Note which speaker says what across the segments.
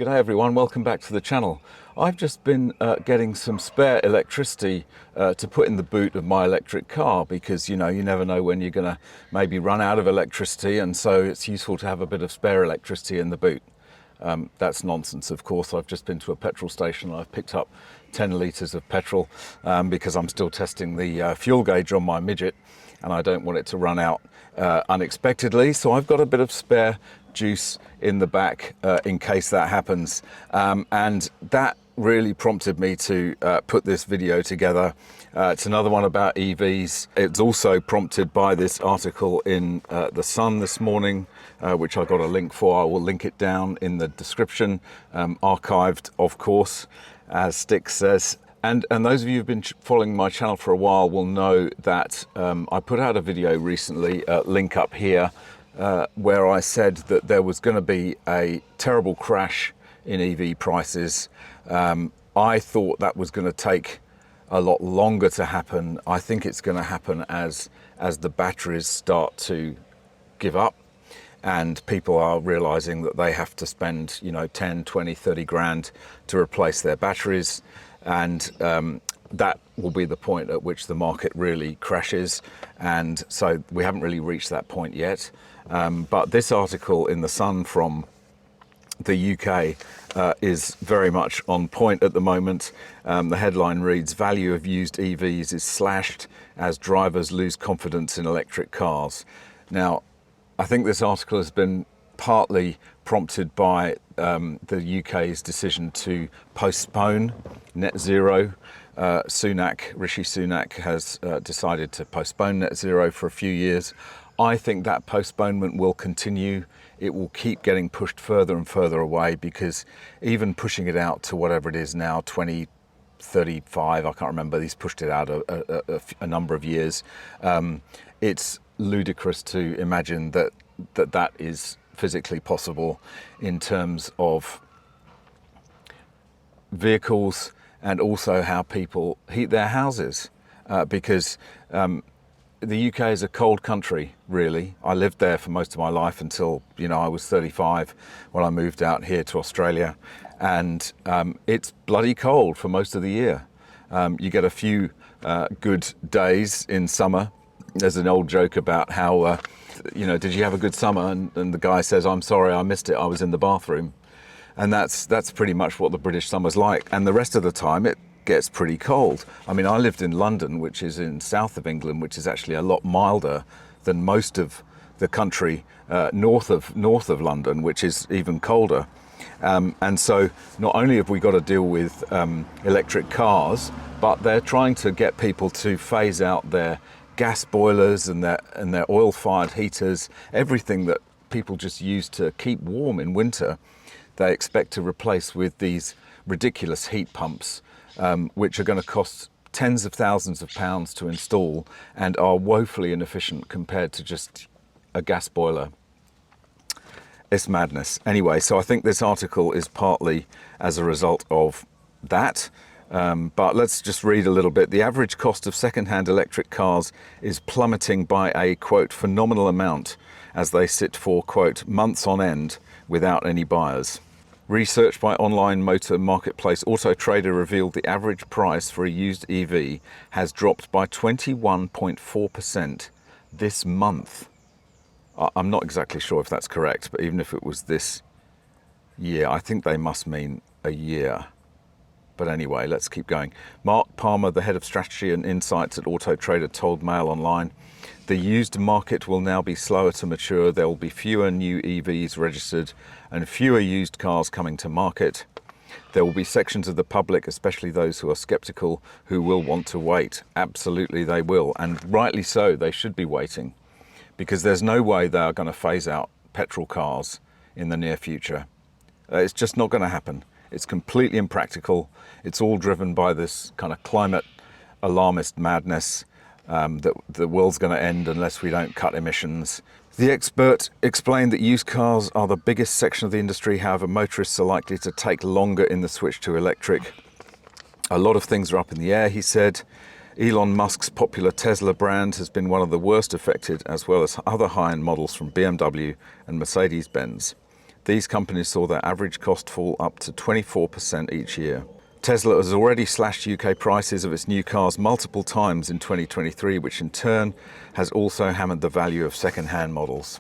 Speaker 1: G'day everyone, welcome back to the channel. I've just been getting some spare electricity to put in the boot of my electric car because you never know when you're going to maybe run out of electricity, and so it's useful to have a bit of spare electricity in the boot. That's nonsense, of course. I've just been to a petrol station and I've picked up 10 litres of petrol because I'm still testing the fuel gauge on my midget and I don't want it to run out unexpectedly. So I've got a bit of spare juice in the back in case that happens. And that really prompted me to put this video together. It's another one about EVs. It's also prompted by this article in The Sun this morning, which I got a link for. I will link it down in the description, archived, of course, as Styx says. And those of you who've been following my channel for a while will know that I put out a video recently, link up here, where I said that there was going to be a terrible crash in EV prices. I thought that was going to take a lot longer to happen. I think it's going to happen as the batteries start to give up and people are realizing that they have to spend 10, 20, 30 grand to replace their batteries, and that will be the point at which the market really crashes. And so we haven't really reached that point yet. But this article in The Sun from the UK is very much on point at the moment. The headline reads, "Value of used EVs is slashed as drivers lose confidence in electric cars." Now, I think this article has been partly prompted by the UK's decision to postpone net zero. Rishi Sunak has decided to postpone net zero for a few years. I think that postponement will continue. It will keep getting pushed further and further away, because even pushing it out to whatever it is now, 2035, I can't remember, he's pushed it out a number of years. It's ludicrous to imagine that is physically possible in terms of vehicles and also how people heat their houses, because the UK is a cold country, really. I lived there for most of my life until I was 35 when I moved out here to Australia, and it's bloody cold for most of the year. You get a few good days in summer. There's an old joke about how did you have a good summer, and the guy says, "I'm sorry, I missed it, I was in the bathroom." And that's pretty much what the British summer's like. And the rest of the time it gets pretty cold. I mean, I lived in London, which is in south of England, which is actually a lot milder than most of the country north of London, which is even colder. And so not only have we got to deal with electric cars, but they're trying to get people to phase out their gas boilers and their oil-fired heaters, everything that people just use to keep warm in winter. They expect to replace with these ridiculous heat pumps, which are going to cost tens of thousands of pounds to install and are woefully inefficient compared to just a gas boiler. It's madness. Anyway, so I think this article is partly as a result of that. But let's just read a little bit. The average cost of second-hand electric cars is plummeting by a, quote, phenomenal amount as they sit for, quote, months on end without any buyers. Research by online motor marketplace Auto Trader revealed the average price for a used EV has dropped by 21.4% this month. I'm not exactly sure if that's correct, but even if it was this year, I think they must mean a year. But anyway, let's keep going. Mark Palmer, the head of strategy and insights at Auto Trader, told Mail Online, "The used market will now be slower to mature. There will be fewer new EVs registered and fewer used cars coming to market. There will be sections of the public, especially those who are skeptical, who will want to wait." Absolutely they will, and rightly so. They should be waiting, because there's no way they are going to phase out petrol cars in the near future. It's just not going to happen. It's completely impractical. It's all driven by this kind of climate alarmist madness, that the world's going to end unless we don't cut emissions. The expert explained that used cars are the biggest section of the industry. However, motorists are likely to take longer in the switch to electric. A lot of things are up in the air, he said. Elon Musk's popular Tesla brand has been one of the worst affected, as well as other high-end models from BMW and Mercedes-Benz. these companies saw their average cost fall up to 24% each year. Tesla has already slashed UK prices of its new cars multiple times in 2023, which in turn has also hammered the value of second-hand models.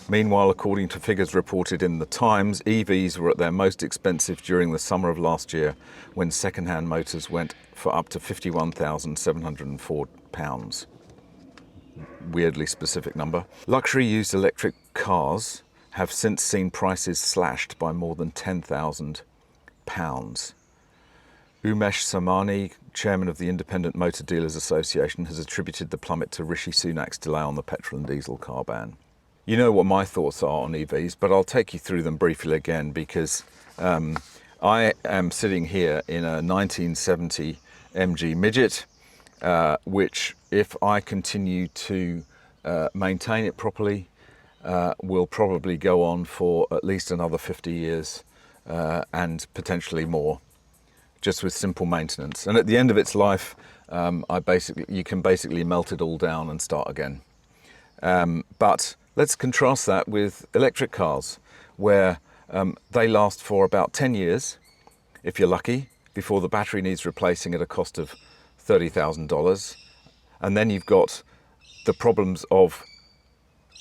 Speaker 1: Meanwhile, according to figures reported in The Times, EVs were at their most expensive during the summer of last year, when second-hand motors went for up to £51,704. Weirdly specific number. Luxury used electric cars have since seen prices slashed by more than £10,000. Umesh Samani, chairman of the Independent Motor Dealers Association, has attributed the plummet to Rishi Sunak's delay on the petrol and diesel car ban. You know what my thoughts are on EVs, but I'll take you through them briefly again because I am sitting here in a 1970 MG Midget, which, if I continue to maintain it properly, will probably go on for at least another 50 years and potentially more, just with simple maintenance. And at the end of its life, you can basically melt it all down and start again. But let's contrast that with electric cars, where they last for about 10 years, if you're lucky, before the battery needs replacing at a cost of $30,000. And then you've got the problems of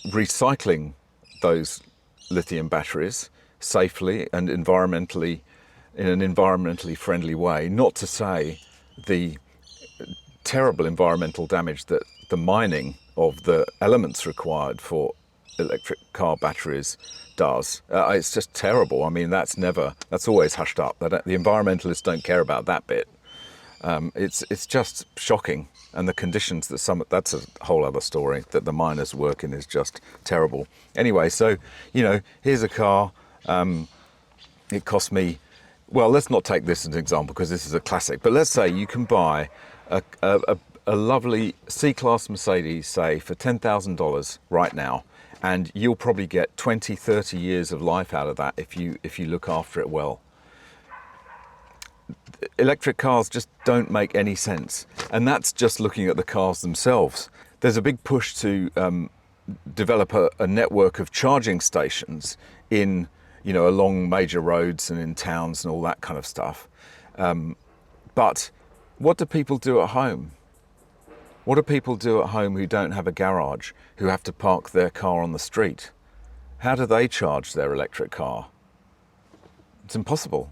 Speaker 1: recycling those lithium batteries safely and in an environmentally friendly way, not to say the terrible environmental damage that the mining of the elements required for electric car batteries does. It's just terrible. I mean, that's always hushed up. The environmentalists don't care about that bit. It's just shocking. And the conditions that's a whole other story, that the miners work in is just terrible. Anyway, so, here's a car. It cost me, well, let's not take this as an example because this is a classic, but let's say you can buy a lovely C-Class Mercedes, say, for $10,000 right now, and you'll probably get 20, 30 years of life out of that if you look after it well. Electric cars just don't make any sense, and that's just looking at the cars themselves. There's a big push to develop a network of charging stations in, along major roads and in towns and all that kind of stuff. But what do people do at home? What do people do at home who don't have a garage, who have to park their car on the street? How do they charge their electric car? It's impossible.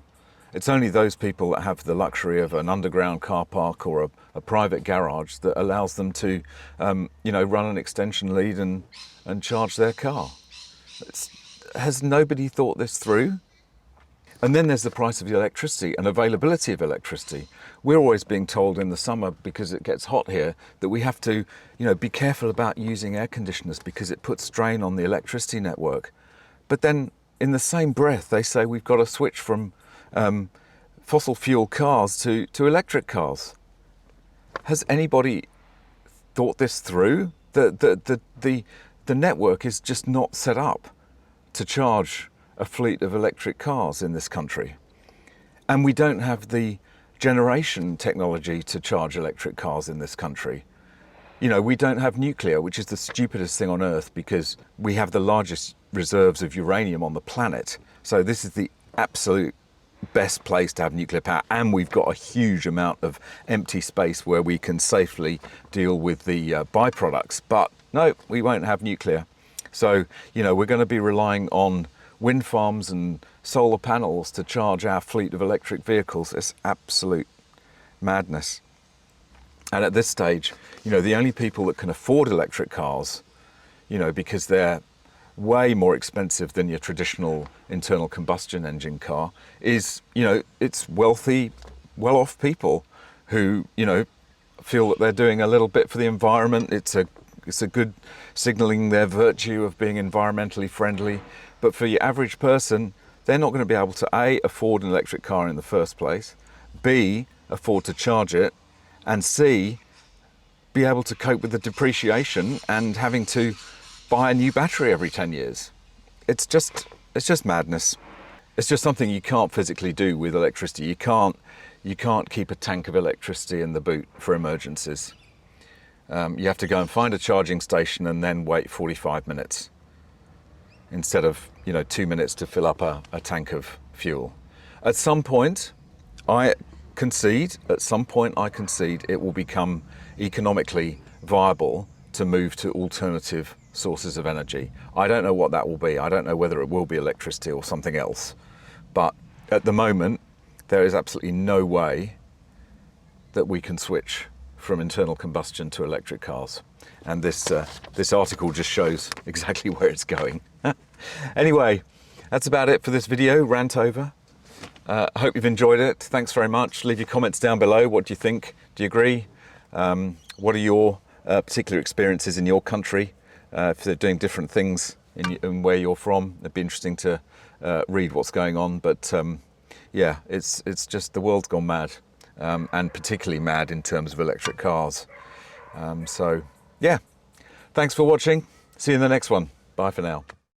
Speaker 1: It's only those people that have the luxury of an underground car park or a private garage that allows them to, run an extension lead and charge their car. Has nobody thought this through? And then there's the price of the electricity and availability of electricity. We're always being told in the summer, because it gets hot here, that we have to, be careful about using air conditioners because it puts strain on the electricity network. But then in the same breath, they say we've got to switch from fossil fuel cars to electric cars. Has anybody thought this through? The network is just not set up to charge a fleet of electric cars in this country. And we don't have the generation technology to charge electric cars in this country. We don't have nuclear, which is the stupidest thing on earth because we have the largest reserves of uranium on the planet. So this is the absolute best place to have nuclear power, and we've got a huge amount of empty space where we can safely deal with the byproducts. But no, we won't have nuclear. So, we're going to be relying on wind farms and solar panels to charge our fleet of electric vehicles. It's absolute madness. And at this stage, the only people that can afford electric cars, because they're way more expensive than your traditional internal combustion engine car, is, it's wealthy, well-off people who, feel that they're doing a little bit for the environment. It's a good signalling their virtue of being environmentally friendly. But for your average person, they're not going to be able to A, afford an electric car in the first place, B, afford to charge it, and C, be able to cope with the depreciation and having to buy a new battery every 10 years. It's just madness. It's just something you can't physically do with electricity. You can't keep a tank of electricity in the boot for emergencies. You have to go and find a charging station and then wait 45 minutes. instead of 2 minutes to fill up a tank of fuel. At some point, I concede it will become economically viable to move to alternative sources of energy. I don't know what that will be. I don't know whether it will be electricity or something else. But at the moment, there is absolutely no way that we can switch from internal combustion to electric cars. And this article just shows exactly where it's going. Anyway, that's about it for this video, rant over. I hope you've enjoyed it. Thanks very much. Leave your comments down below. What do you think? Do you agree? What are your particular experiences in your country? If they're doing different things in where you're from, it'd be interesting to read what's going on. But yeah, it's just the world's gone mad, and particularly mad in terms of electric cars. So yeah, thanks for watching. See you in the next one. Bye for now.